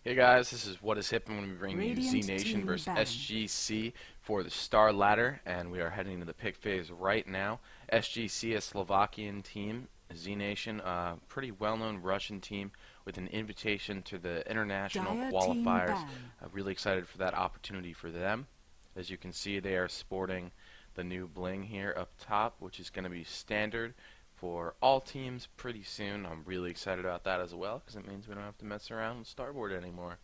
Hey guys, this is What Is Hip, and when we bring you zNation versus SGC for the Starladder, and we are heading into the pick phase right now. SGC, a Slovakian team, zNation, a pretty well-known Russian team with an invitation to the international qualifiers. Really excited for that opportunity for them. As you can see, they are sporting the new bling here up top, which is going to be standard for all teams pretty soon. I'm really excited about that as well, because it means we don't have to mess around with Starboard anymore.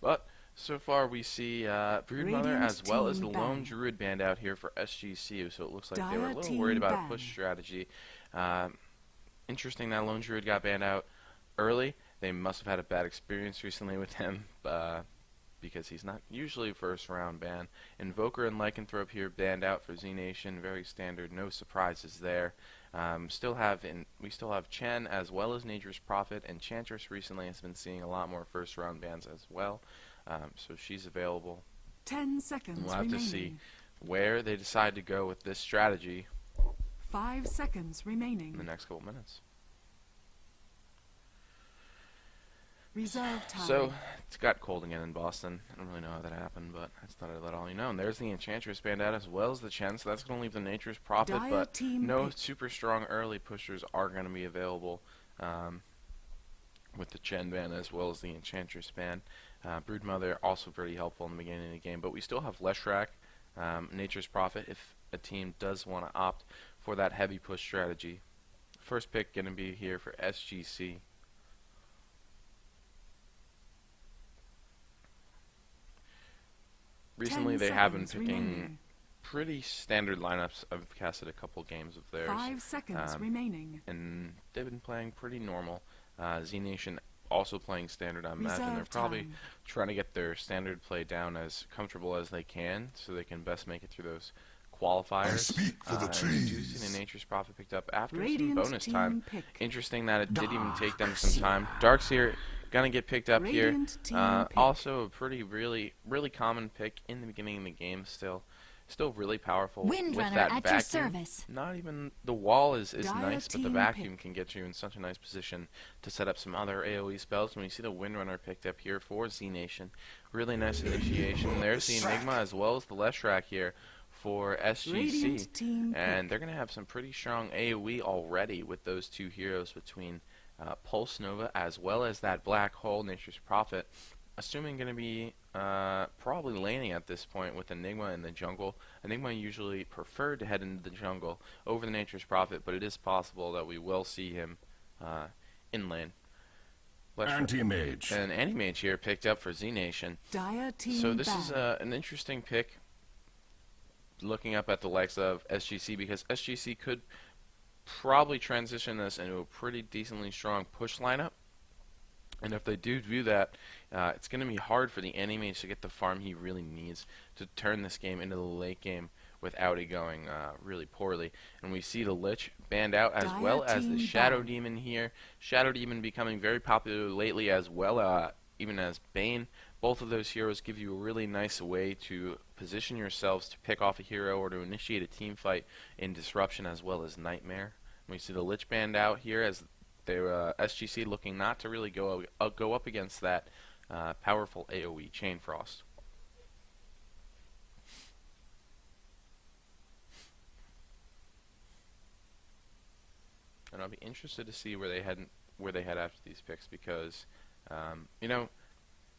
But so far we see Broodmother as well as the Lone Druid band out here for SGC, so it looks like they were a little worried about a push strategy. Interesting that Lone Druid got banned out early. They must have had a bad experience recently with him, because he's not usually first round ban. Invoker and Lycanthrope here banned out for zNation, very standard, no surprises there. We still have Chen as well as Nature's Prophet, and Chantress recently has been seeing a lot more first round bans as well, so she's available. 10 seconds we'll have remaining. to see where they decide to go with this strategy 5 seconds remaining. in the next couple minutes. Reserve time. So, it's got cold again in Boston. I don't really know how that happened, but I just thought I'd let all you know. And there's the Enchantress band out as well as the Chen, so that's going to leave the Nature's Prophet, but no super strong early pushers are going to be available with the Chen band as well as the Enchantress band. Broodmother also pretty helpful in the beginning of the game, but we still have Leshrac, Nature's Prophet, if a team does want to opt for that heavy push strategy. First pick going to be here for SGC. Recently, they have been picking pretty standard lineups. I've casted a couple games of theirs. 5 seconds remaining. And they've been playing pretty normal. zNation also playing standard. I imagine they're probably trying to get their standard play down as comfortable as they can, so they can best make it through those qualifiers. I speak for the trees. The Nature's Prophet picked up after some bonus time. Interesting that it did even take them some time. Darkseer gonna get picked up here. Also a pretty really common pick in the beginning of the game. Still really powerful with that vacuum. Your service. Not even the wall is nice, but the vacuum can get you in such a nice position to set up some other AoE spells. When you see the Windrunner picked up here for zNation, really nice initiation. There's the Enigma as well as the Leshrac here for SGC, and they're gonna have some pretty strong AoE already with those two heroes between Pulse Nova as well as that Black Hole Nature's Prophet. Assuming going to be probably laning at this point with Enigma in the jungle. Enigma usually preferred to head into the jungle over the Nature's Prophet, but it is possible that we will see him in lane. Anti-Mage. And Anti-Mage here picked up for zNation. So this is an interesting pick, looking up at the likes of SGC, because SGC could probably transition this into a pretty decently strong push lineup. And if they do that, it's going to be hard for the Anti-Mage to get the farm he really needs to turn this game into the late game without it going really poorly. And we see the Lich banned out as well as the Shadow Demon here. Shadow Demon becoming very popular lately as well, even as Bane. Both of those heroes give you a really nice way to position yourselves to pick off a hero or to initiate a team fight in Disruption as well as Nightmare. And we see the Lich banned out here as their SGC looking not to really go up against that powerful AoE Chain Frost. And I'll be interested to see where they head after these picks, because you know,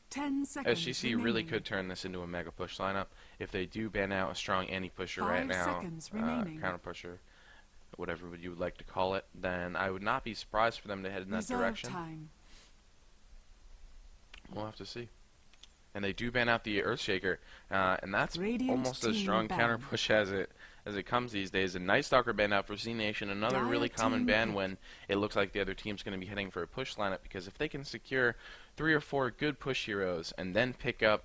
10 seconds SGC remaining. really could turn this into a mega push lineup if they do ban out a strong anti-pusher right now, counter pusher, whatever you would like to call it. Then I would not be surprised for them to head in that direction. We'll have to see. And they do ban out the Earthshaker, and that's almost as strong counter push as it comes these days. And Night Stalker banned out for zNation, another really common ban when it looks like the other team's going to be heading for a push lineup, because if they can secure 3 or 4 good push heroes and then pick up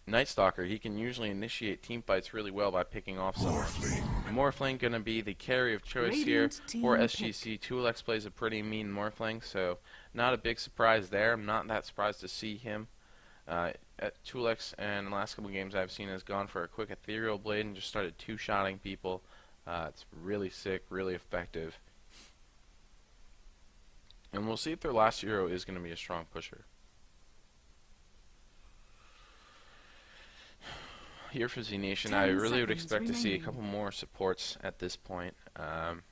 Night Stalker, he can usually initiate team fights really well by picking off someone. Morphling going to be the carry of choice here for SGC. 2LX plays a pretty mean Morphling, so not a big surprise there. I'm not that surprised to see him. At 2LX, and the last couple games I've seen, has gone for a quick Ethereal Blade and just started two-shotting people. It's really sick, really effective. And we'll see if their last hero is going to be a strong pusher. here for zNation, 10 I really would seconds expect to see a remaining. couple more supports at this point.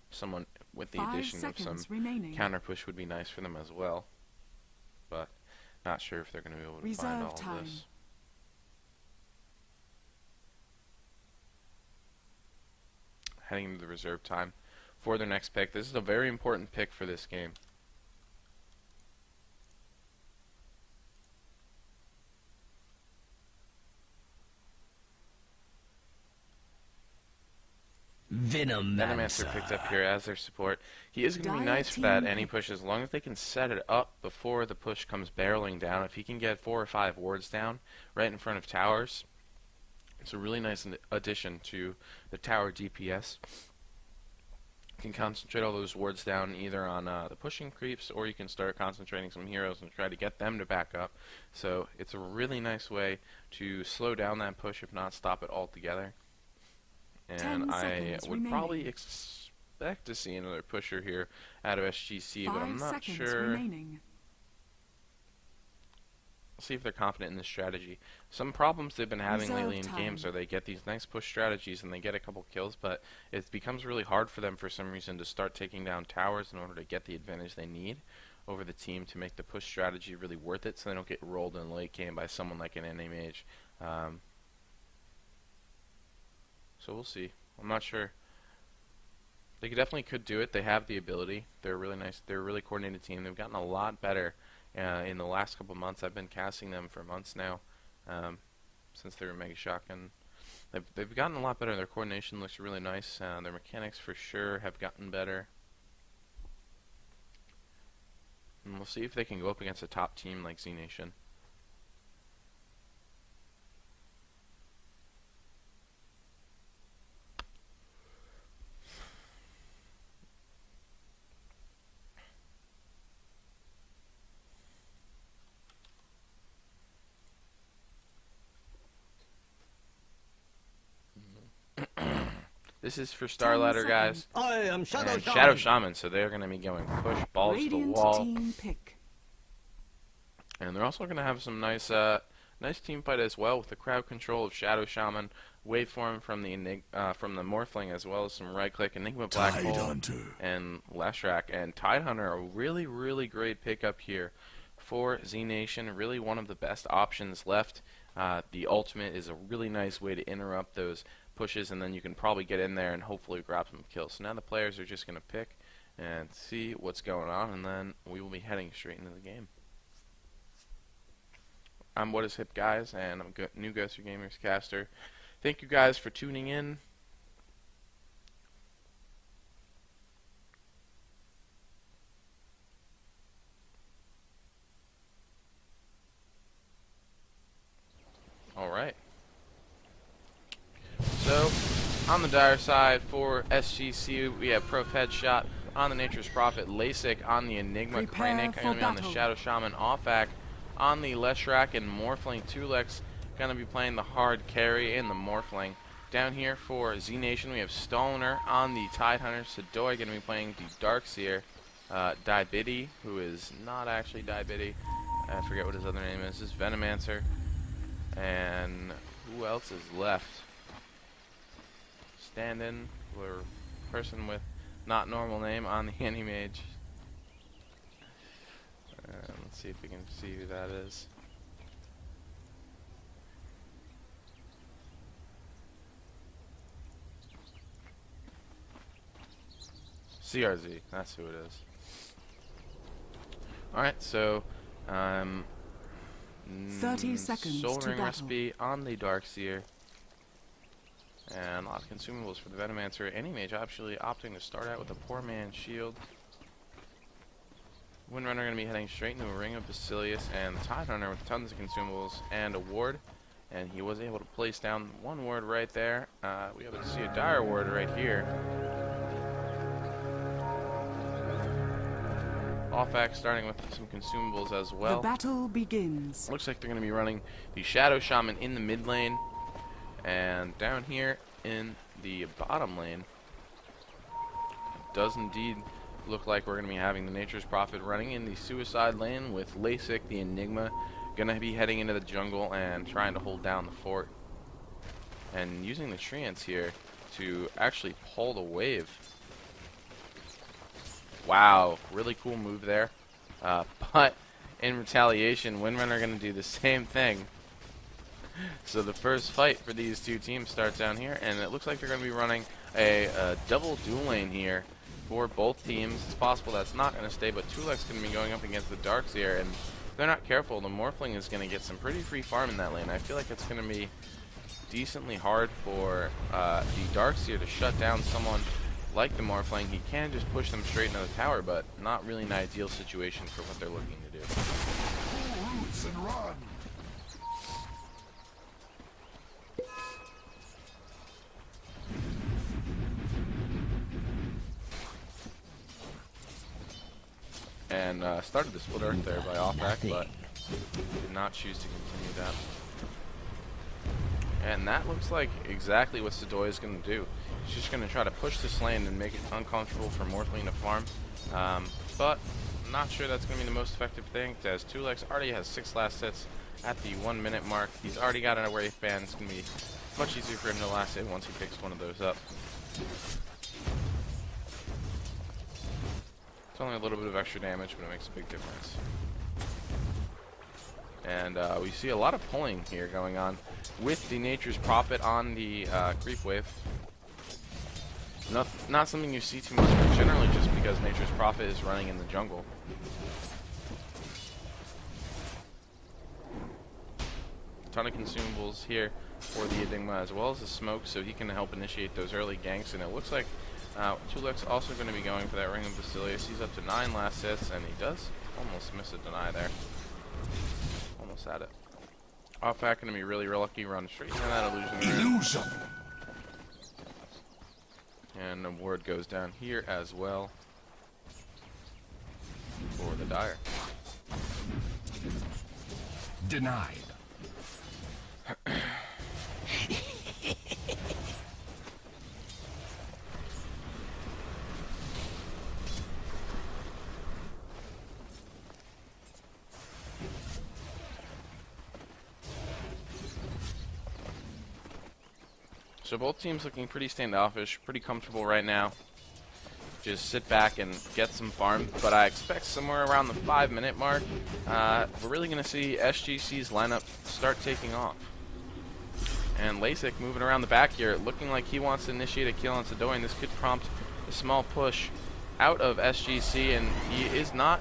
Someone with the 5 addition of some seconds remaining. counter push would be nice for them as well. But not sure if they're going to be able to find Reserve all time. of this. Heading into the reserve time for their next pick. This is a very important pick for this game. Venomancer picked up here as their support. He is going to be nice for that any push as long as they can set it up before the push comes barreling down. If he can get 4 or 5 wards down right in front of towers, it's a really nice addition to the tower DPS. You can concentrate all those wards down either on the pushing creeps, or you can start concentrating some heroes and try to get them to back up. So it's a really nice way to slow down that push, if not stop it altogether. And I would probably expect to see another pusher here out of SGC, but I'm not sure. Remaining. See if they're confident in this strategy. Some problems they've been having Reserve lately in time. games are they get these nice push strategies and they get a couple kills, but it becomes really hard for them for some reason to start taking down towers in order to get the advantage they need over the team to make the push strategy really worth it, so they don't get rolled in late game by someone like an NA mage. So we'll see. I'm not sure. They definitely could do it. They have the ability. They're really nice. They're a really coordinated team. They've gotten a lot better in the last couple months. I've been casting them for months now, since they were Mega Shock, and they've gotten a lot better. Their coordination looks really nice. Their mechanics for sure have gotten better. And we'll see if they can go up against a top team like zNation. This is for Starladder, guys. I am Shadow And Shaman. Shadow Shaman, so they're going to be going push balls to the Radiant wall. team pick. And they're also going to have some nice nice team fight as well with the crowd control of Shadow Shaman, waveform from the Morphling, as well as some right click Enigma Black Hole Tidehunter. and Leshrac. And Tidehunter, a really, really great pickup here for zNation. Really one of the best options left. The ultimate is a really nice way to interrupt those pushes, and then you can probably get in there and hopefully grab some kills. So now the players are just going to pick and see what's going on, and then we will be heading straight into the game. I'm What Is Hip, guys, and I'm new Ghost of Gamers caster. Thank you guys for tuning in. Alright. So, on the dire side for SGC, we have Prof Headshot on the Nature's Prophet, LASIK on the Enigma, Prepare Krennic for going to be on the battle. Shadow Shaman, Offak on the Leshrac, and Morphling Tulex going to be playing the hard carry in the Morphling. Down here for zNation, we have Stoner on the Tidehunter, Sadoy going to be playing the Darkseer, Dibidi, who is not actually Dibidi, I forget what his other name is. This is Venomancer. And who else is left? Stand-in, or person with not normal name on the Anti-Mage. Let's see if we can see who that is. CRZ, that's who it is. Alright, so 30 seconds to Soldering battle. Recipe on the Darkseer. And a lot of consumables for the Venomancer. Anti-Mage actually opting to start out with a Poor Man's Shield. Windrunner going to be heading straight into a Ring of Basilius, and the Tidehunter with tons of consumables and a ward. And he was able to place down one ward right there. We able to see a dire ward right here. Offak starting with some consumables as well. The battle begins. Looks like they're going to be running the Shadow Shaman in the mid lane. And down here in the bottom lane, it does indeed look like we're going to be having the Nature's Prophet running in the Suicide lane with LASIK, the Enigma, going to be heading into the jungle and trying to hold down the fort. and using the treants here to actually pull the wave. Wow, really cool move there. But in retaliation, Windrunner going to do the same thing. So the first fight for these two teams starts down here, and it looks like they're going to be running a double dual lane here for both teams. It's possible that's not going to stay, but Tulek's going to be going up against the Darkseer, and if they're not careful, the Morphling is going to get some pretty free farm in that lane. I feel like it's going to be decently hard for the Darkseer to shut down someone like the Morphling. He can just push them straight into the tower, but not really an ideal situation for what they're looking to do. Roots and run. And started the split earth there by Offback, but did not choose to continue that. And that looks like exactly what Sidoi is going to do. He's just going to try to push this lane and make it uncomfortable for Morphling to farm. But I'm not sure that's going to be the most effective thing, as Tulex already has 6 last hits at the 1 minute mark. He's already got an Wraith Band. It's going to be much easier for him to last hit once he picks one of those up. It's only a little bit of extra damage, but it makes a big difference. And we see a lot of pulling here going on with the Nature's Prophet on the creep wave. Not something you see too much, but generally just because Nature's Prophet is running in the jungle. A ton of consumables here for the Enigma, as well as the smoke, so he can help initiate those early ganks. And it looks like Tulek's also going to be going for that Ring of Basilius. He's up to 9 last hits, and he does almost miss a deny there. Almost at it. Offback going to be really lucky, run straight into that illusion. And the ward goes down here as well for the Dire. Denied. So both teams looking pretty standoffish, pretty comfortable right now. Just sit back and get some farm. But I expect somewhere around the 5 minute mark, we're really going to see SGC's lineup start taking off. And Lasik moving around the back here, looking like he wants to initiate a kill on Sidoi, and this could prompt a small push out of SGC, and he is not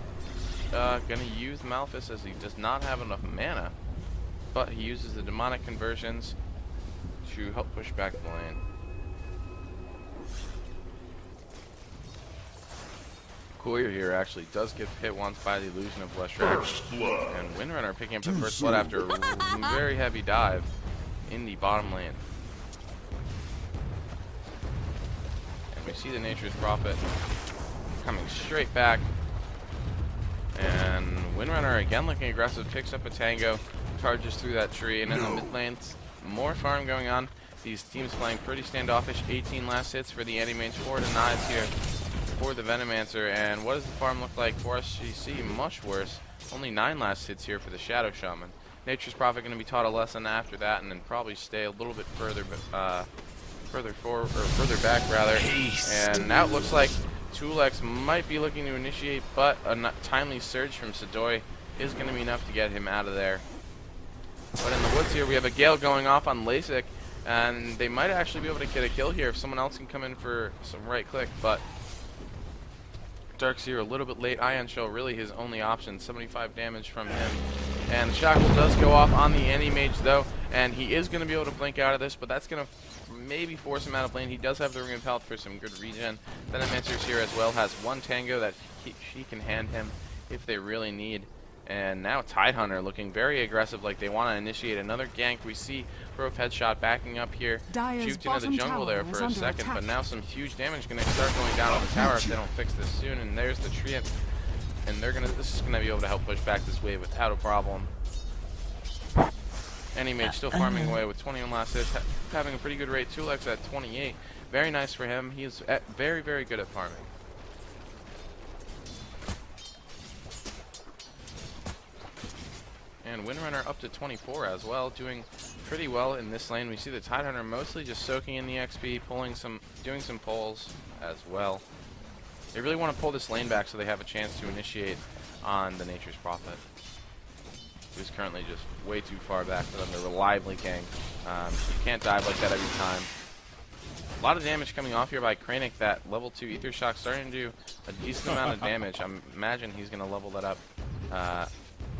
going to use Malphus as he does not have enough mana, but he uses the demonic conversions to help push back the lane. Courier here actually does get hit once by the illusion of Leshrac, and Windrunner picking up the first blood after a very heavy dive in the bottom lane. And we see the Nature's Prophet coming straight back, and Windrunner again looking aggressive, picks up a tango, charges through that tree, and in the mid lane, more farm going on. These teams playing pretty standoffish. 18 last hits for the Anti-Mage, 4 denies here for the Venomancer. And what does the farm look like for SGC? Much worse. Only 9 last hits here for the Shadow Shaman. Nature's Prophet going to be taught a lesson after that, and then probably stay a little bit further back rather. And now it looks like Tulex might be looking to initiate, but a timely surge from Sidoi is going to be enough to get him out of there. But in the woods here, we have a Gale going off on Lasik, and they might actually be able to get a kill here if someone else can come in for some right click, but Darkseer a little bit late. Ion Shell really his only option, 75 damage from him. And the Shackle does go off on the Anti-Mage though, and he is going to be able to blink out of this, but that's going to maybe force him out of lane. He does have the Ring of Health for some good regen. Venomancer's here as well, has 1 tango that she can hand him if they really need. And now Tidehunter looking very aggressive, like they want to initiate another gank. We see Grove Headshot backing up here, juked into the jungle there for a second, but now some huge damage going to start going down on the tower if they don't fix this soon. And there's the Treant, and this is going to be able to help push back this wave without a problem. Anti-Mage still farming away with 21 last hits, having a pretty good rate. Tulex at 28, very nice for him. He is very good at farming. And Windrunner up to 24 as well, doing pretty well in this lane. We see the Tidehunter mostly just soaking in the XP, doing some pulls as well. They really want to pull this lane back so they have a chance to initiate on the Nature's Prophet, who's currently just way too far back for them to reliably gank. You can't dive like that every time. A lot of damage coming off here by Kranich. That level 2 Ether Shock starting to do a decent amount of damage. I imagine he's going to level that up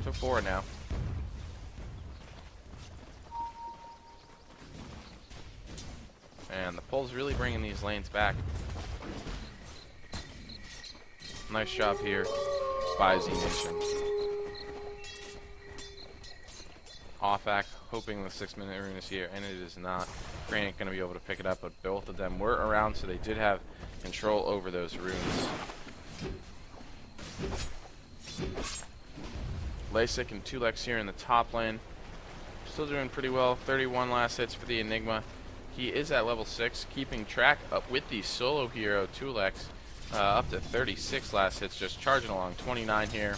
to 4 now. And the pull's really bringing these lanes back. Nice job here by zNation. Offak hoping the 6-minute rune is here, and it is not. Kranich going to be able to pick it up, but both of them were around, so they did have control over those runes. Lasik and Tulex here in the top lane. Still doing pretty well. 31 last hits for the Enigma. He is at level 6, keeping track up with the solo hero Tulex. Up to 36 last hits, just charging along. 29 here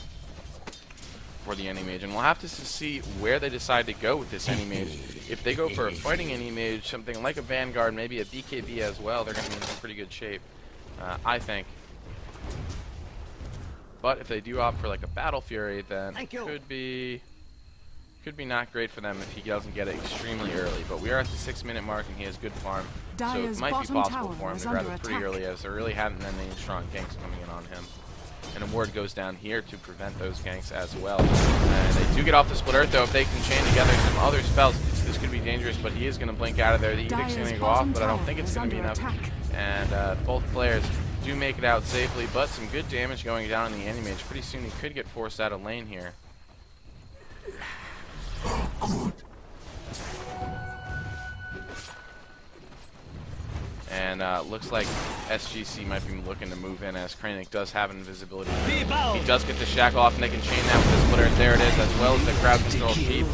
for the Any-Mage. And we'll have to see where they decide to go with this Any-Mage. If they go for a fighting Any-Mage, something like a Vanguard, maybe a BKB as well, they're going to be in some pretty good shape, I think. But if they do opt for like a Battle Fury, then it could be not great for them if he doesn't get it extremely early. But we are at the 6-minute mark and he has good farm, so it might be possible for him to grab it pretty early, as there really haven't been any strong ganks coming in on him. And a ward goes down here to prevent those ganks as well. And they do get off the Split Earth though. If they can chain together some other spells, this could be dangerous, but he is going to blink out of there. The Edict's going to go off, but I don't think it's going to be enough. And both players do make it out safely, but some good damage going down on the Any-Mage. Pretty soon he could get forced out of lane here. And looks like SGC might be looking to move in, as Kranich does have invisibility. He does get the shackle off, and they can chain that with the Splitter. There it is, as well as the crowd control keep.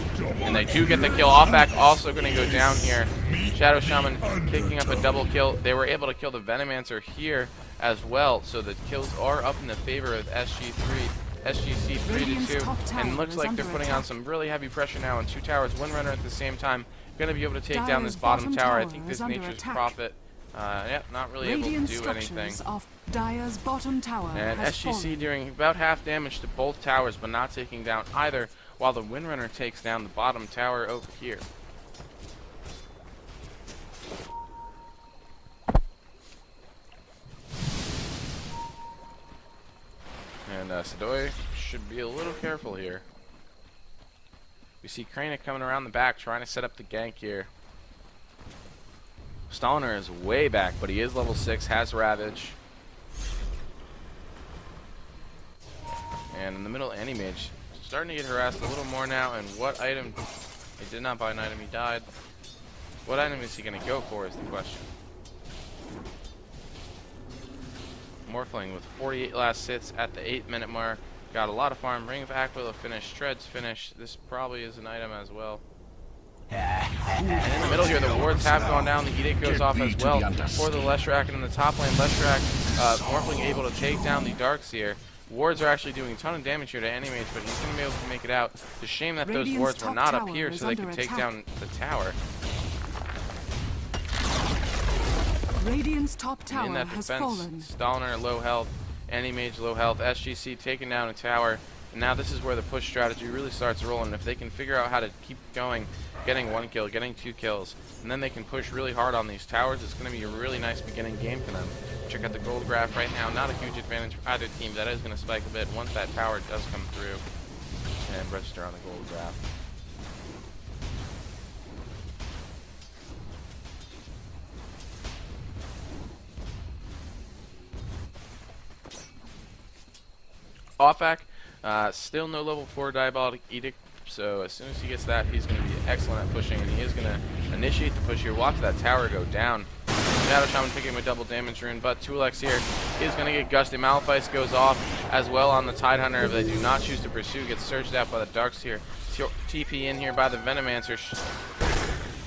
And they do get the kill. Offback also going to go down here. Shadow Shaman picking up a double kill. They were able to kill the Venomancer here as well, so the kills are up in the favor of SGC 3-2, and looks like they're putting on some really heavy pressure now on 2 towers. Windrunner at the same time going to be able to take down this bottom tower. I think this Nature's Prophet, not really able to do anything. And SGC doing about half damage to both towers, but not taking down either, while the Windrunner takes down the bottom tower over here. And Sadoy should be a little careful here. We see Kranich coming around the back trying to set up the gank here. Starladder is way back, but he is level 6, has Ravage. And in the middle, Any-Mage starting to get harassed a little more now. And what item? He did not buy an item, he died. What item is he going to go for is the question. Morphling with 48 last hits at the 8-minute mark. Got a lot of farm. Ring of Aquila finished. Shreds finished. This probably is an item as well. And in the middle here, the wards have gone down. The Edict goes off as well for the Leshrac. And in the top lane, Leshrac, Morphling able to take down the Darks here. Wards are actually doing a ton of damage here to Any-Mage, but he's going to be able to make it out. It's a shame that those wards were not up here so they could take down the tower. Radiant's top tower in that has defense, fallen. Starladder low health, Any-Mage low health, SGC taking down a tower. And now this is where the push strategy really starts rolling. If they can figure out how to keep going, getting 1 kill, getting 2 kills, and then they can push really hard on these towers, it's going to be a really nice beginning game for them. Check out the gold graph right now. Not a huge advantage for either team. That is going to spike a bit once that tower does come through and register on the gold graph. Offak, still no level 4 Diabolic Edict, so as soon as he gets that, he's going to be excellent at pushing, and he is going to initiate the push here. Watch that tower go down. Shadow Shaman picking up a double damage rune, but Tulex here is going to get gusty. Malefice goes off as well on the Tidehunter. If they do not choose to pursue, gets surged out by the Darks here. TP in here by the Venomancer,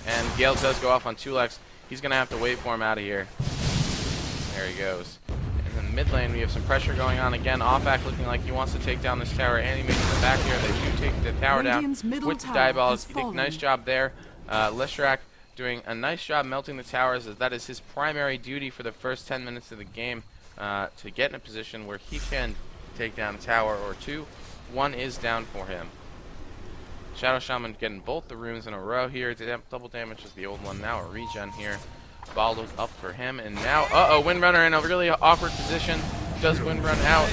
and Gale does go off on Tulex. He's going to have to wait for him out of here. There he goes. In the mid lane, we have some pressure going on again. Offak looking like he wants to take down this tower. Any-Mage in the back here. They do take the tower down with the Diabolic Edict. Nice job there Leshrak doing a nice job melting the towers, as that is his primary duty for the first 10 minutes of the game, to get in a position where he can take down a tower or two. One is down for him. Shadow Shaman getting both the runes in a row here. Double damage is the old one. Now a regen here. Bottled up for him. And now, Windrunner in a really awkward position. Does Windrun out.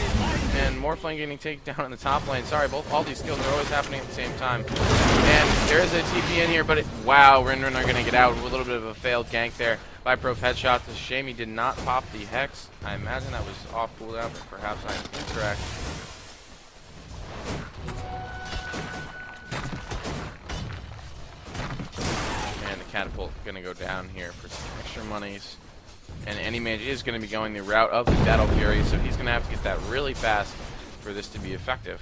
And Morphling getting taken down in the top lane. Sorry, all these skills are always happening at the same time. And there is a TP in here, but wow, Windrunner going to get out with a little bit of a failed gank there by Prof Headshot. It's a shame he did not pop the Hex. I imagine that was off cooldown, but perhaps I'm incorrect. And the catapult going to go down here for some extra monies. And Anti-Mage is going to be going the route of the Battle Fury, so he's going to have to get that really fast for this to be effective.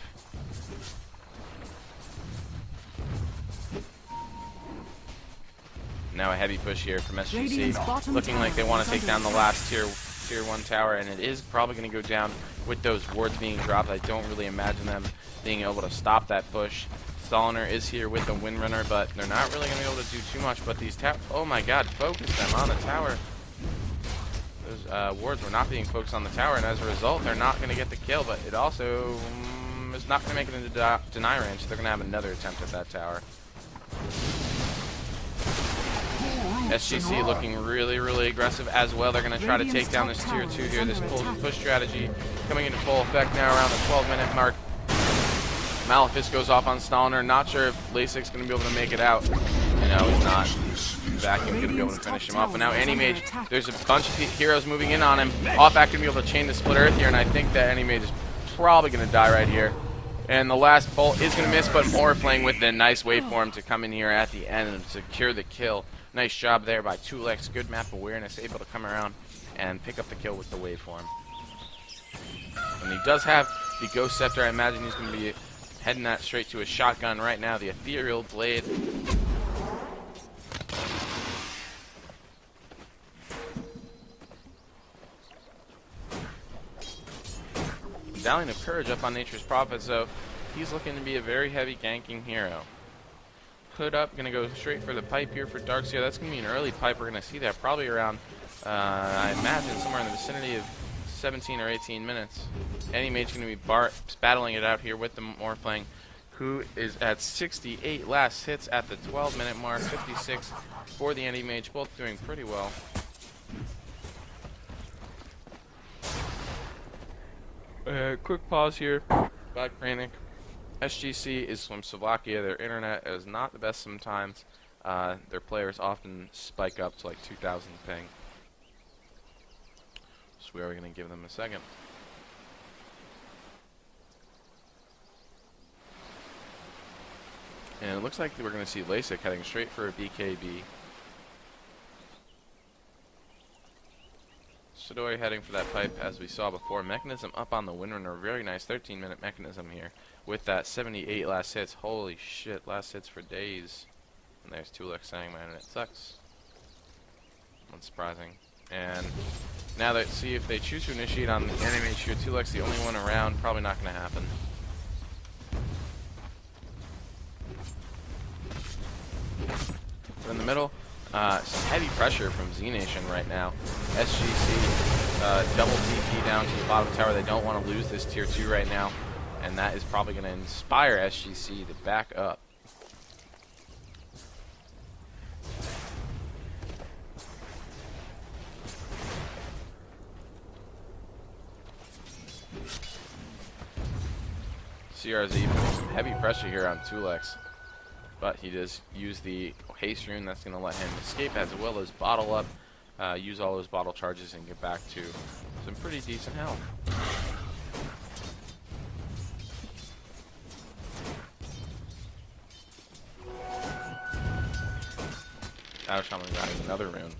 Now a heavy push here from SGC, looking like they want to take down the last tier 1 tower, and it is probably going to go down with those wards being dropped. I don't really imagine them being able to stop that push. Starladder is here with the Windrunner, but they're not really going to be able to do too much. But these oh my god, focus them on the tower. Those wards were not being focused on the tower, and as a result, they're not going to get the kill, but it also is not going to make it into deny range, so they're going to have another attempt at that tower. SGC looking really, really aggressive as well. They're going to try to take down this tier 2 here. This push strategy coming into full effect now around the 12-minute mark. Malefice goes off on Starladder. Not sure if Lasic's going to be able to make it out. No, he's not. Vacuum going to be able to finish him off. But now Anti-Mage, there's a bunch of heroes moving in on him. Off-Back going to be able to chain the Split Earth here, and I think that Anti-Mage is probably going to die right here. And the last bolt is going to miss, but Morphling with the nice waveform to come in here at the end and secure the kill. Nice job there by Tulex. Good map awareness, able to come around and pick up the kill with the waveform. And he does have the Ghost Scepter. I imagine he's going to be heading that straight to a shotgun right now. The Ethereal Blade. Medallion of Courage up on Nature's Prophet, so he's looking to be a very heavy ganking hero. Hood up, gonna go straight for the pipe here for Darkseer. That's gonna be an early pipe. We're gonna see that probably around, I imagine, somewhere in the vicinity of 17 or 18 minutes. Anti-Mage gonna be battling it out here with the Morphling, who is at 68 last hits at the 12-minute mark, 56 for the Anti-Mage, both doing pretty well. Quick pause here. Back Brainic. SGC is from Slovakia. Their internet is not the best sometimes. Their players often spike up to like 2,000 ping. So we are going to give them a second. And it looks like we're going to see Lasic heading straight for a BKB. Sidori heading for that pipe, as we saw before. Mechanism up on the Windrunner. Very nice 13-minute mechanism here with that 78 last hits. Holy shit, last hits for days. And there's Tulex saying, man, it sucks. Unsurprising. And now let's see if they choose to initiate on the enemy tier. Tulex the only one around. Probably not going to happen. So in the middle, some heavy pressure from zNation right now. SGC double TP down to the bottom tower. They don't want to lose this tier 2 right now, and that is probably going to inspire SGC to back up. CRZ putting some heavy pressure here on Tulex. But he does use the haste rune that's going to let him escape, as well as bottle up, use all those bottle charges, and get back to some pretty decent health. Shadow Shaman grabbing another rune.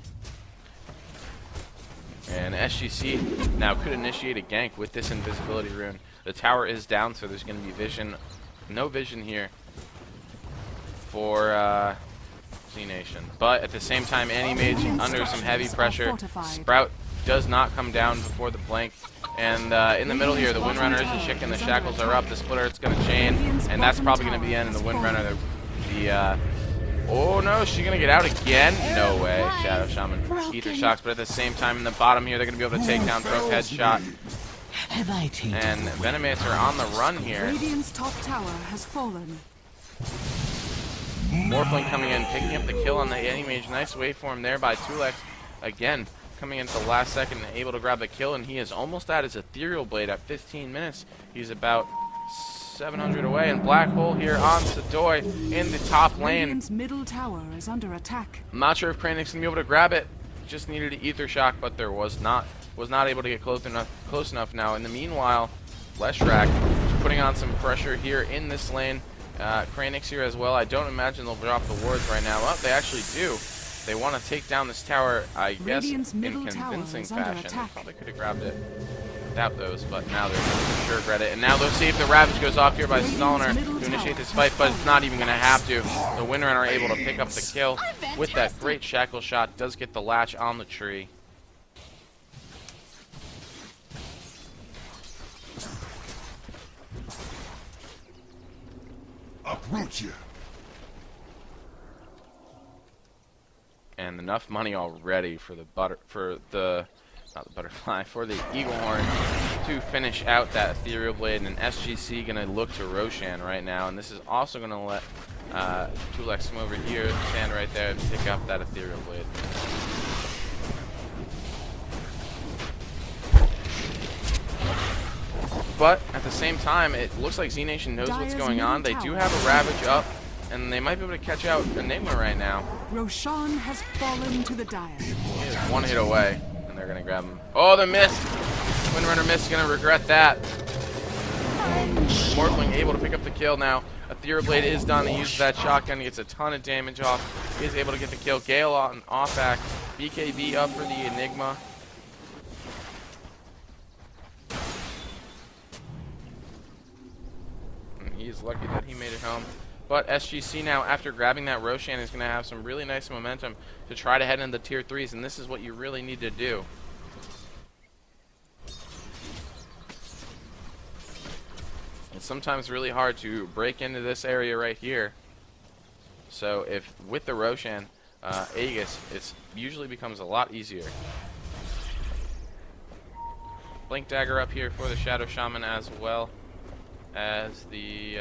And SGC now could initiate a gank with this invisibility rune. The tower is down, so there's going to be vision. No vision here for zNation. But at the same time, Anti-Mage under some heavy pressure. Sprout does not come down before the blink. And in the middle here, the Windrunner is a chicken. The shackles are up. The Split Earth's going to chain. And that's probably going to be the end of the Windrunner. The Oh no, she's gonna get out again? No way. Shadow Shaman ether shocks, but at the same time in the bottom here they're gonna be able to take down Broke Headshot. And Venomancer on the run here. Radiant's top tower has fallen. Morphling coming in, picking up the kill on the Anti-Mage. Nice waveform there by Tulex. Again, coming into the last second and able to grab the kill, and he is almost at his Ethereal Blade at 15 minutes. He's about 700 away, and Black Hole here on Sadoy in the top lane. Radiant's middle tower is under attack. I'm not sure if Kranix can be able to grab it. Just needed an Ether Shock, but there was not able to get close enough now. In the meanwhile, Leshrac is putting on some pressure here in this lane. Kranix here as well. I don't imagine they'll drop the wards right now. Well, they actually do. They want to take down this tower, I guess, in convincing fashion. They probably could have grabbed it without those, but now they're going to for sure regret it. And now they'll see if the Ravage goes off here by Stalner to initiate this fight, but it's not even going to have to. The Windrunner are able to pick up the kill with that great Shackle Shot. Does get the latch on the tree. Uproot you. And enough money already for the for the Eagle Horn to finish out that Ethereal Blade. And SGC gonna look to Roshan right now, and this is also gonna let Tulex come over here, stand right there, and pick up that Ethereal Blade. But at the same time, it looks like zNation knows what's going on. They do have a Ravage up, and they might be able to catch out Enigma right now. Roshan has fallen to the Dire. He is one hit away, and they're going to grab him. Oh, they missed! Windrunner missed, going to regret that. Morphling able to pick up the kill now. Ethereal Blade is done. He uses that shotgun. He gets a ton of damage off. He is able to get the kill. Gale on off-back. BKB up for the Enigma. He's lucky that he made it home. But SGC now, after grabbing that Roshan, is going to have some really nice momentum to try to head into tier 3s, and this is what you really need to do. It's sometimes really hard to break into this area right here. So if with the Roshan, Aegis, it usually becomes a lot easier. Blink Dagger up here for the Shadow Shaman as well as the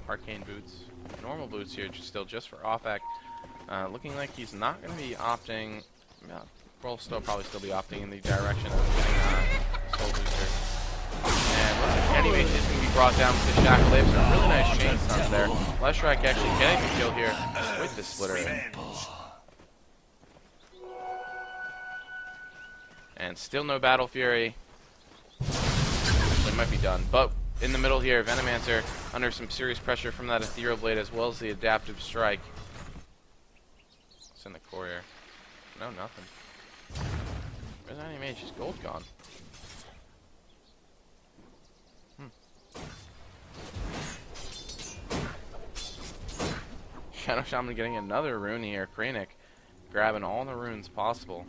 Arcane Boots. Normal boots here, just for off-back. Looking like he's not going to be opting. Will probably still be opting in the direction of getting Soul Booster. And looks like Anyway is going to be brought down with the Shackle. They have some really nice chain stuns there. Leshrac actually getting the kill here with the Splitter. And still no Battle Fury. They might be done. But in the middle here, Venomancer under some serious pressure from that Ethereal Blade as well as the Adaptive Strike. What's in the core here? No, nothing. Where's Anti-Mage? His gold gone. Shadow Shaman getting another rune here. Kranix grabbing all the runes possible.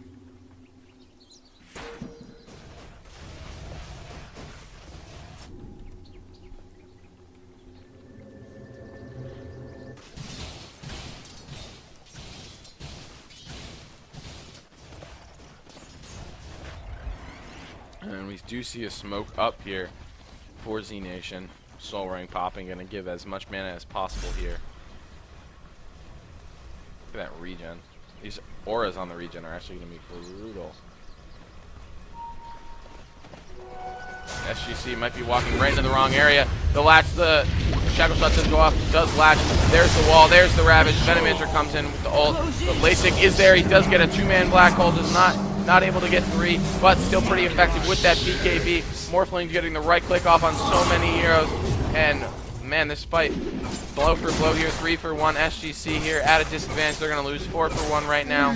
And we do see a smoke up here for zNation. Soul Ring popping, going to give as much mana as possible here. Look at that regen. These auras on the regen are actually going to be brutal. SGC might be walking right into the wrong area. The Shackle Shot does go off, does latch. There's the wall, there's the Ravage. Venomancer comes in with the ult. But LASIK is there. He does get a 2-man Black Hole. Does not able to get 3, but still pretty effective with that BKB. Morphling getting the right click off on so many heroes. And man, this fight, blow for blow here, 3 for 1. SGC here at a disadvantage. They're going to lose 4 for 1 right now.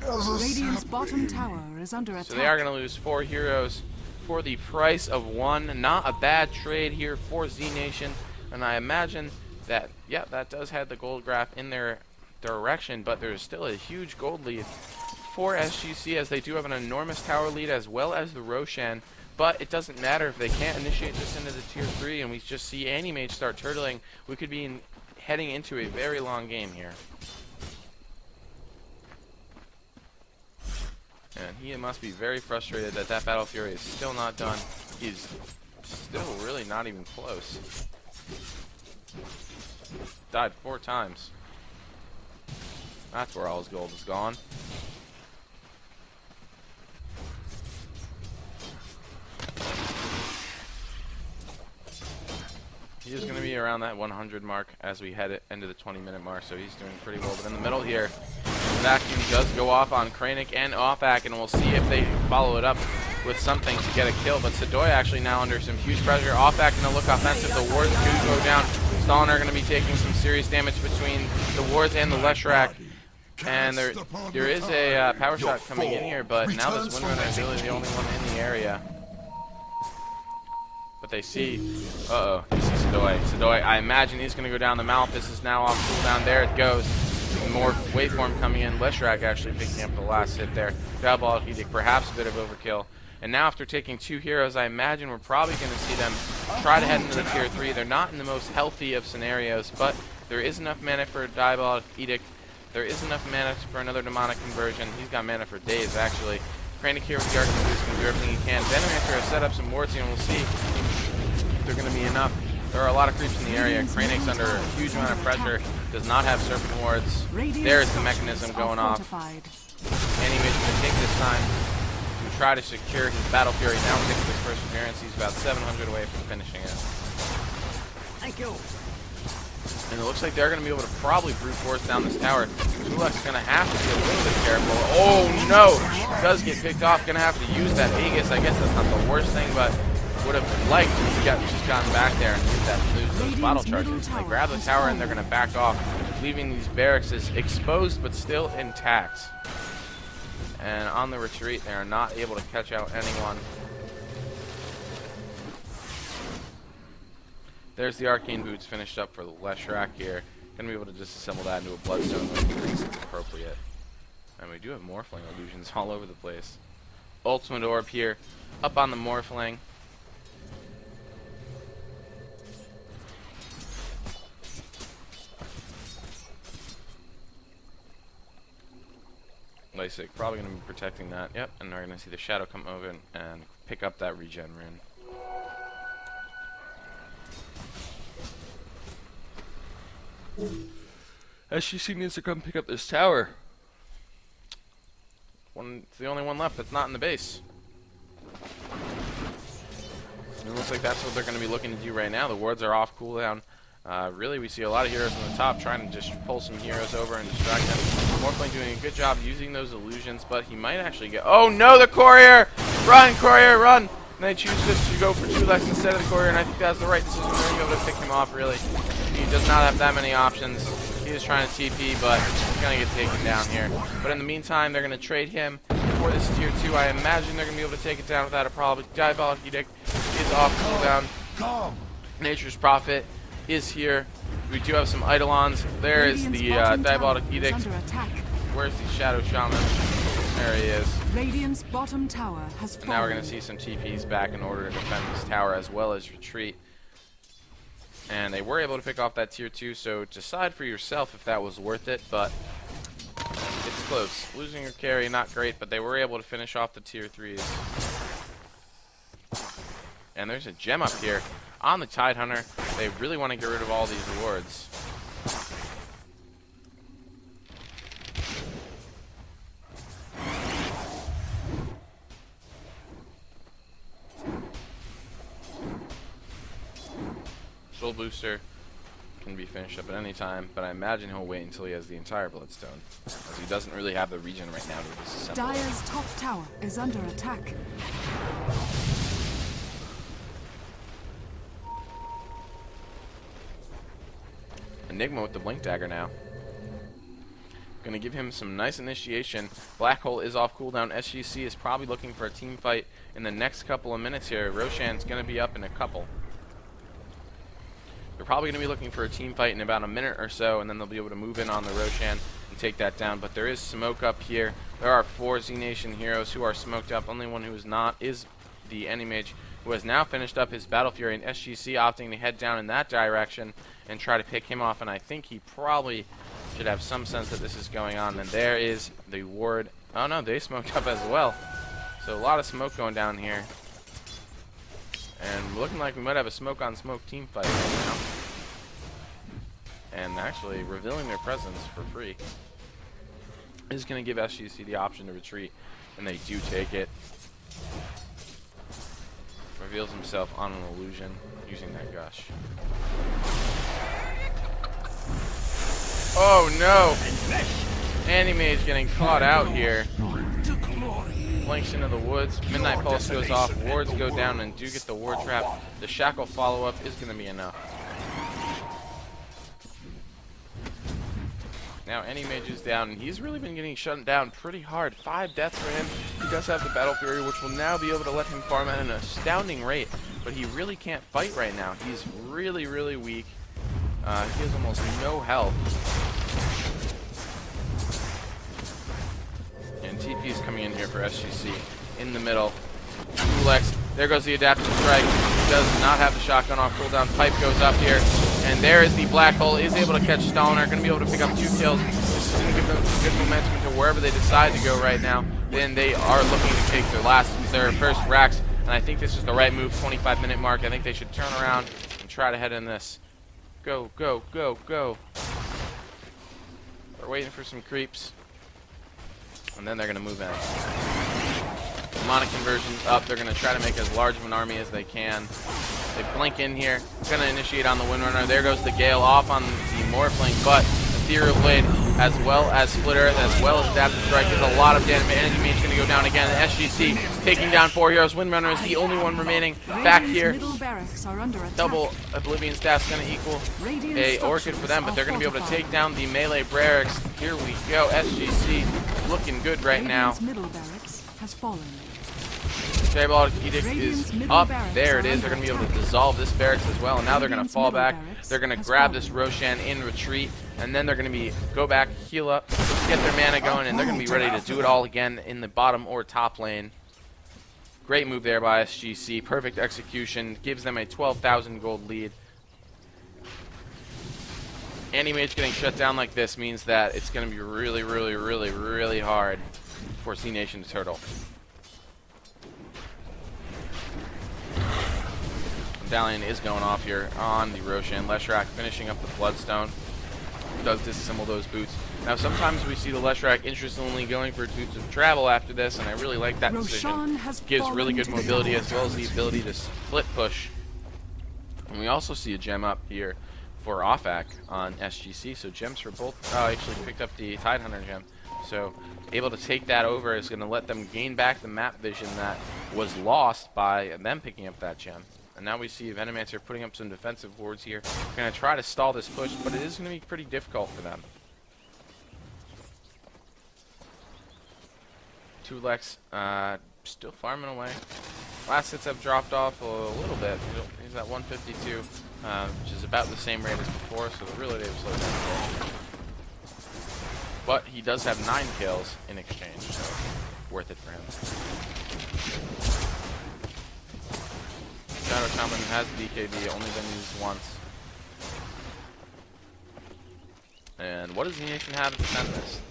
Radiant's bottom tower is under attack. So they are going to lose 4 heroes for the price of 1. Not a bad trade here for zNation. And I imagine that, yeah, that does have the gold graph in their direction, but there's still a huge gold lead for SGC, as they do have an enormous tower lead as well as the Roshan. But it doesn't matter if they can't initiate this into the tier 3 and we just see Anti-Mage start turtling. We could be heading into a very long game here. And he must be very frustrated that that Battle Fury is still not done. He's still really not even close. Died 4 times. That's where all his gold is gone. He is going to be around that 100 mark as we head into the 20-minute mark, so he's doing pretty well. But in the middle here, the vacuum does go off on Kranich and Offak, and we'll see if they follow it up with something to get a kill. But Sadoy actually now under some huge pressure. Offak going to look offensive. The wards do go down. Stalin are going to be taking some serious damage between the wards and the Leshrac. And there is a power shot coming in here, but now this Windrunner is really the only one in the area. But they see, they see Sadoy. Sadoy, I imagine he's going to go down. The Malphus is now off cooldown. There it goes. More waveform coming in. Leshrac actually picking up the last hit there. Diabolic Edict, perhaps a bit of overkill. And now after taking 2 heroes, I imagine we're probably going to see them try to head into the tier 3. They're not in the most healthy of scenarios, but there is enough mana for a Diabolic Edict. There is enough mana for another demonic conversion. He's got mana for days, actually. Kranich here with the Arcane Boost can do everything he can. Venommancer has set up some wards here, and we'll see if they're going to be enough. There are a lot of creeps in the area. Kranich's under a huge amount of pressure. Does not have Serpent wards. There's the mechanism going off. Animage going to take this time to try to secure his Battle Fury. Now taking his first appearance. He's about 700 away from finishing it. Thank you. And it looks like they're going to be able to probably brute force down this tower. Zulek's going to have to be a little bit careful. Oh no! Does get picked off. Going to have to use that Aegis. I guess that's not the worst thing, but would have liked to have just gotten back there and use those bottle charges. They grab the tower and they're going to back off, leaving these barracks exposed but still intact. And on the retreat, they are not able to catch out anyone. There's the Arcane Boots finished up for the Leshrac here. Gonna be able to disassemble that into a Bloodstone when he thinks it's appropriate. And we do have Morphling illusions all over the place. Ultimate Orb here, up on the Morphling. Lysic probably going to be protecting that. Yep, and we're going to see the Shadow come over and pick up that regen rune. SGC needs to come pick up this tower. It's the only one left that's not in the base. It looks like that's what they're going to be looking to do right now. The wards are off cooldown. Really, we see a lot of heroes on the top trying to just pull some heroes over and distract them. Morphling doing a good job using those illusions, but he might actually get... Oh no, the Courier! Run, Courier, run! And they choose just to go for Zulek instead of the Courier, and I think that's the right decision. They're going to be able to pick him off, really. He does not have that many options. He is trying to TP, but he's going to get taken down here. But in the meantime, they're going to trade him for this tier 2. I imagine they're going to be able to take it down without a problem. Diabolic Edict is off cooldown. Nature's Prophet is here. We do have some Eidolons. There is the Diabolic Edict. Where's the Shadow Shaman? There he is. Radiant's bottom tower has fallen. Now we're going to see some TPs back in order to defend this tower as well as retreat. And they were able to pick off that tier 2, so decide for yourself if that was worth it, but it's close. Losing your carry, not great, but they were able to finish off the tier 3s. And there's a gem up here on the Tidehunter. They really want to get rid of all these wards. Soul Booster can be finished up at any time, but I imagine he'll wait until he has the entire Bloodstone, as he doesn't really have the regen right now to disassemble. Dire's top tower is under attack. Enigma with the Blink Dagger now. Going to give him some nice initiation. Black Hole is off cooldown. SGC is probably looking for a team fight in the next couple of minutes here. Roshan's going to be up in a couple. They're probably going to be looking for a team fight in about a minute or so, and then they'll be able to move in on the Roshan and take that down. But there is smoke up here. There are 4 zNation heroes who are smoked up. Only one who is not is the Animage, who has now finished up his Battle Fury, and SGC opting to head down in that direction. and try to pick him off, and I think he probably should have some sense that this is going on. And there is the ward. Oh no, they smoked up as well. So a lot of smoke going down here. And looking like we might have a smoke on smoke team fight right now. And actually revealing their presence for free is going to give SGC the option to retreat, and they do take it. Reveals himself on an illusion using that gush. Oh no! Animage getting caught out here. Blinks into the woods. Midnight Pulse goes off. Wards go down and do get the ward trap. The shackle follow-up is going to be enough. Now Animage is down, and he's really been getting shut down pretty hard. 5 deaths for him. He does have the Battle Fury, which will now be able to let him farm at an astounding rate. But he really can't fight right now. He's really, really weak. He has almost no health. And TP is coming in here for SGC in the middle. Ulex, there goes the adaptive strike. He does not have the shotgun off cooldown. Pipe goes up here, and there is the black hole. Is able to catch Staliner. Going to be able to pick up 2 kills. This is going to give them good momentum into wherever they decide to go right now. Then they are looking to take their first racks, and I think this is the right move. 25-minute mark. I think they should turn around and try to head in this. Go, go, go, go. We're waiting for some creeps. And then they're going to move in. Demonic conversions up. They're going to try to make as large of an army as they can. They blink in here. Going to initiate on the Windrunner. There goes the Gale off on the Morphling, but Ethereal Blade as well as Splitter, as well as Adaptive Strike. There's a lot of damage. Energy is going to go down again. SGC taking down 4 heroes. Windrunner is the only one remaining back here. Double Oblivion staff's going to equal a Orchid for them, but they're going to be able to take down the melee barracks. Here we go. SGC looking good right now. Middle barracks has fallen. Diabolic Edict is up. There it is. They're going to be able to dissolve this barracks as well, and now they're going to fall back. They're going to grab this Roshan in retreat, and then they're going to go back, heal up, get their mana going, and they're going to be ready to do it all again in the bottom or top lane. Great move there by SGC. Perfect execution. Gives them a 12,000 gold lead. Animage getting shut down like this means that it's going to be really, really, really, really hard for zNation to turtle. Medallion is going off here on the Roshan. Leshrac finishing up the Bloodstone. Does disassemble those boots. Now sometimes we see the Leshrac interestingly going for boots of travel after this, and I really like that decision. Gives really good mobility as well as the ability to split push. And we also see a gem up here for Offak on SGC, so gems for both. Actually picked up the Tidehunter gem, so able to take that over is going to let them gain back the map vision that was lost by them picking up that gem. And now we see Venomancer putting up some defensive wards here. Going to try to stall this push, but it is going to be pretty difficult for them. Tulex still farming away. Last hits have dropped off a little bit. He's at 152, which is about the same rate as before, so really they've slowed down. But he does have 9 kills in exchange, so worth it for him. Shadow Shaman has BKB, only been used once. And what does zNation have to defend this?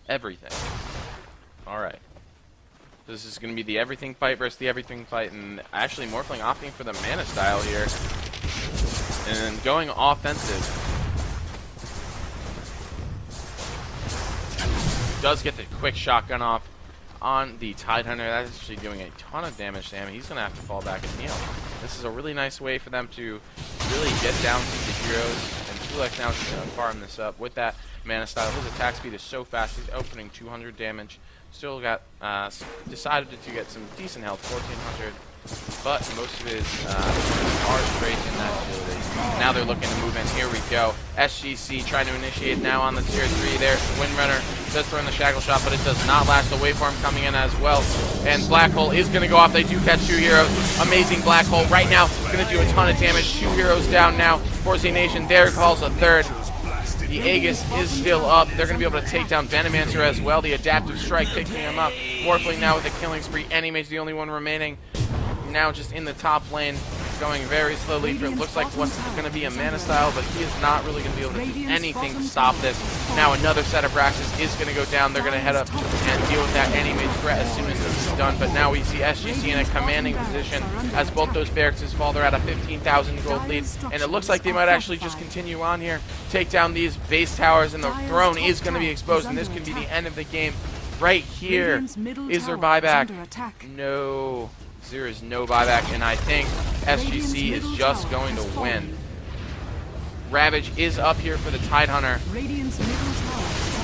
Everything. Alright. This is going to be the everything fight versus the everything fight, and actually Morphling opting for the mana style here. And going offensive. Does get the quick shotgun off on the Tidehunter. That's actually doing a ton of damage to him. He's going to have to fall back and heal. This is a really nice way for them to really get down to the heroes. And Tulex now is going to farm this up with that mana style. His attack speed is so fast. He's opening 200 damage. Still got decided to get some decent health, 1400. But most of his are straight in that ability. Now they're looking to move in. Here we go. SGC trying to initiate now on the tier 3 there. Windrunner does throw in the shackle shot, but it does not last. The waveform coming in as well. And Black Hole is going to go off. They do catch 2 heroes. Amazing Black Hole right now. Going to do a ton of damage. 2 heroes down now for zNation. There calls a third. The Aegis is still up. They're going to be able to take down Venomancer as well. The Adaptive Strike picking him up. Morphling now with a killing spree. Animage's the only one remaining. Now just in the top lane. going very slowly for it looks like what's going to be a mana style, but he is not really going to be able to do anything to stop this. Now another set of Braxes is going to go down. They're going to head up and deal with that any mage threat as soon as this is done. But now we see SGC in a commanding position as both those barracks fall. They're at a 15,000 gold lead, and it looks like they might actually just continue on here, take down these base towers, and the throne is going to be exposed, and this could be the end of the game right here. Is there buyback? No. There is no buyback, and I think SGC is just going to win. Ravage is up here for the Tidehunter,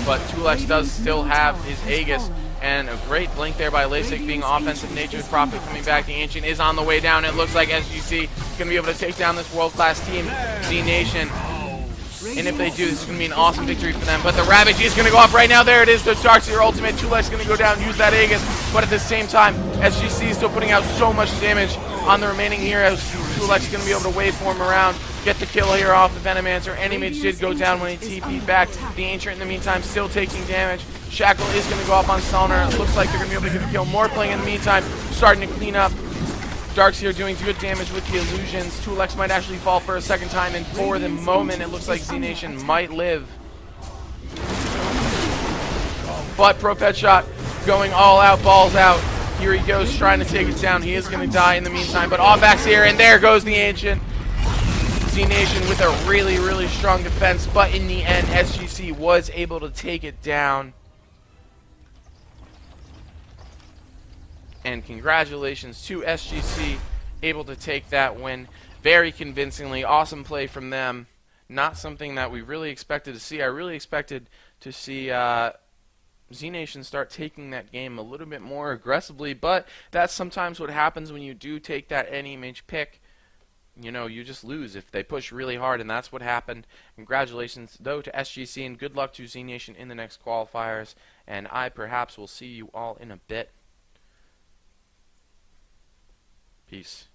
but 2lex does still have his Aegis, and a great blink there by Lasik being offensive nature. Prophet coming back. The Ancient is on the way down. It looks like SGC is going to be able to take down this world-class team, zNation. And if they do, this is going to be an awesome victory for them. But the Ravage is going to go off right now. There it is, the Darkseer ultimate. 2lex is going to go down, use that Aegis. But at the same time, SGC is still putting out so much damage on the remaining heroes. 2lex is going to be able to waveform around, get the kill here off the Venomancer. Any-Mage did go down when he TP'd back. The Ancient, in the meantime, still taking damage. Shackle is going to go up on Salner. It looks like they're going to be able to get a kill. More playing in the meantime, starting to clean up. Darkseer doing good damage with the illusions. 2lex might actually fall for a second time, and for the moment, it looks like zNation might live. But Prophet Shot going all out, balls out. Here he goes, trying to take it down. He is going to die in the meantime, but off-backs here, and there goes the Ancient. zNation with a really, really strong defense, but in the end, SGC was able to take it down. And congratulations to SGC, able to take that win very convincingly. Awesome play from them. Not something that we really expected to see. I really expected to see zNation start taking that game a little bit more aggressively, but that's sometimes what happens when you do take that any-mage pick. You know, you just lose if they push really hard, and that's what happened. Congratulations, though, to SGC, and good luck to zNation in the next qualifiers, and I perhaps will see you all in a bit. Peace.